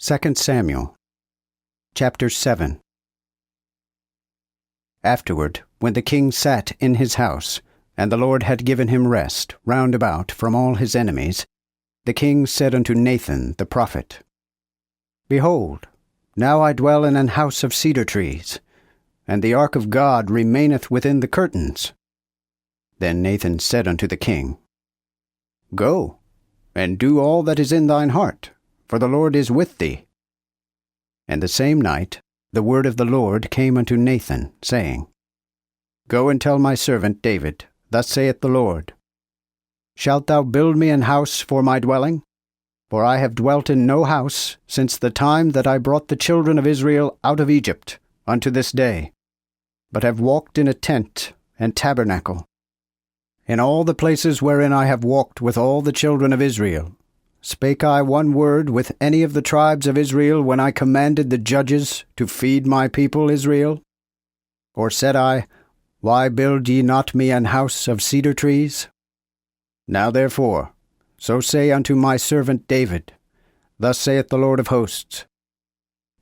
2 Samuel, chapter 7. Afterward, when the king sat in his house, and the Lord had given him rest round about from all his enemies, the king said unto Nathan the prophet, Behold, now I dwell in an house of cedar trees, and the ark of God remaineth within the curtains. Then Nathan said unto the king, Go, and do all that is in thine heart, for the Lord is with thee. And the same night the word of the Lord came unto Nathan, saying, Go and tell my servant David, Thus saith the Lord, Shalt thou build me an house for my dwelling? For I have dwelt in no house since the time that I brought the children of Israel out of Egypt unto this day, but have walked in a tent and tabernacle. In all the places wherein I have walked with all the children of Israel, spake I one word with any of the tribes of Israel when I commanded the judges to feed my people Israel? Or said I, Why build ye not me an house of cedar trees? Now therefore, so say unto my servant David, Thus saith the Lord of hosts,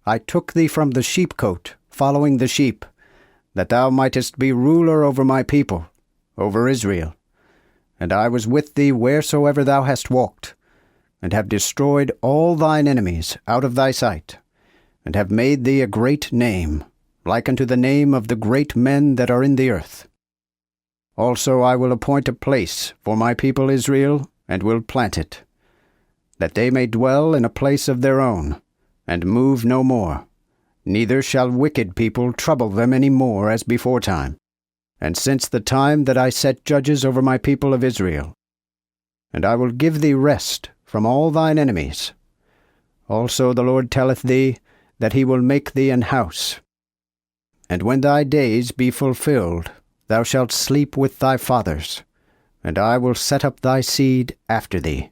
I took thee from the sheepcote, following the sheep, that thou mightest be ruler over my people, over Israel. And I was with thee wheresoever thou hast walked, and have destroyed all thine enemies out of thy sight, and have made thee a great name, like unto the name of the great men that are in the earth. Also I will appoint a place for my people Israel, and will plant it, that they may dwell in a place of their own, and move no more, neither shall wicked people trouble them any more as beforetime, and since the time that I set judges over my people of Israel. And I will give thee rest from all thine enemies. Also the Lord telleth thee that he will make thee an house. And when thy days be fulfilled, thou shalt sleep with thy fathers, and I will set up thy seed after thee,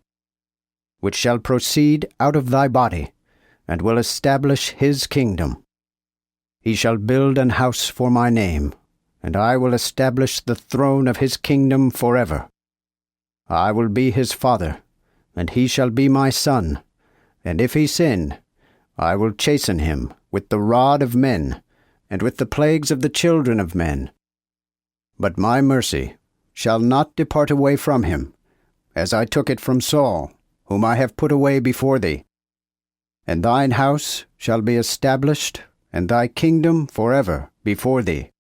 which shall proceed out of thy body, and will establish his kingdom. He shall build an house for my name, and I will establish the throne of his kingdom forever. I will be his father, and he shall be my son, and if he sin, I will chasten him with the rod of men, and with the plagues of the children of men. But my mercy shall not depart away from him, as I took it from Saul, whom I have put away before thee. And thine house shall be established, and thy kingdom forever before thee.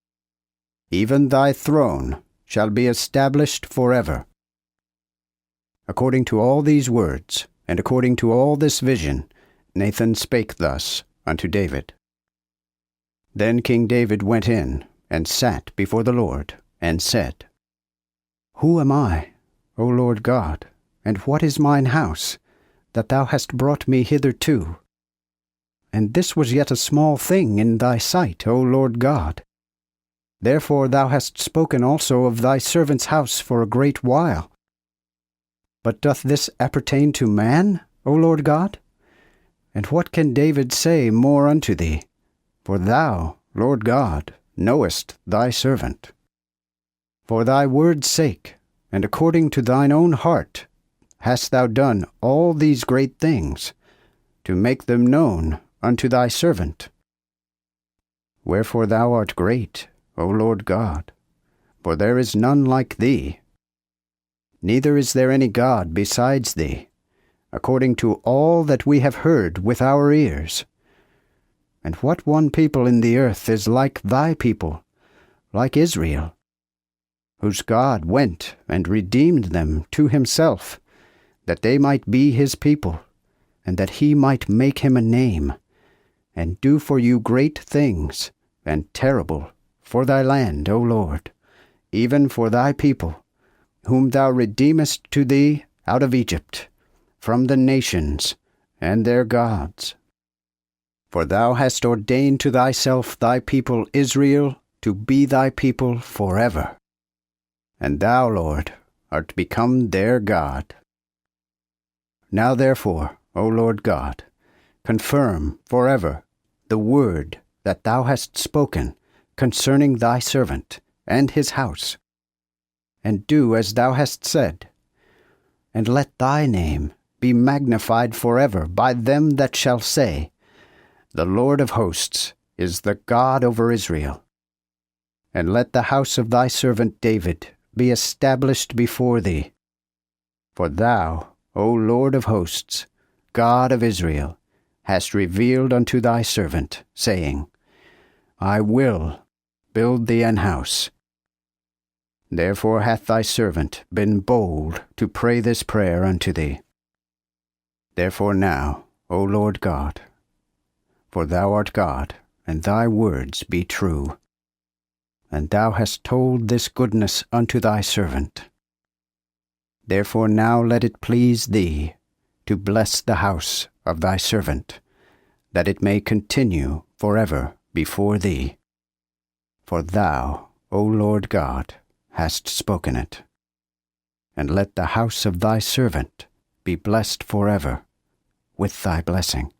Even thy throne shall be established forever. According to all these words, and according to all this vision, Nathan spake thus unto David. Then King David went in, and sat before the Lord, and said, Who am I, O Lord God, and what is mine house, that thou hast brought me hitherto? And this was yet a small thing in thy sight, O Lord God. Therefore thou hast spoken also of thy servant's house for a great while. But doth this appertain to man, O Lord God? And what can David say more unto thee? For thou, Lord God, knowest thy servant. For thy word's sake, and according to thine own heart, hast thou done all these great things, to make them known unto thy servant. Wherefore thou art great, O Lord God, for there is none like thee. Neither is there any God besides thee, according to all that we have heard with our ears. And what one people in the earth is like thy people, like Israel, whose God went and redeemed them to himself, that they might be his people, and that he might make him a name, and do for you great things, and terrible, for thy land, O Lord, even for thy people, whom thou redeemest to thee out of Egypt, from the nations and their gods. For thou hast ordained to thyself thy people Israel to be thy people forever. And thou, Lord, art become their God. Now therefore, O Lord God, confirm forever the word that thou hast spoken concerning thy servant and his house, and do as thou hast said, and let thy name be magnified forever by them that shall say, The Lord of hosts is the God over Israel. And let the house of thy servant David be established before thee. For thou, O Lord of hosts, God of Israel, hast revealed unto thy servant, saying, I will build thee an house. Therefore hath thy servant been bold to pray this prayer unto thee. Therefore now, O Lord God, for thou art God, and thy words be true, and thou hast told this goodness unto thy servant. Therefore now let it please thee to bless the house of thy servant, that it may continue forever before thee. For thou, O Lord God, hast spoken it. And let the house of thy servant be blessed forever with thy blessing.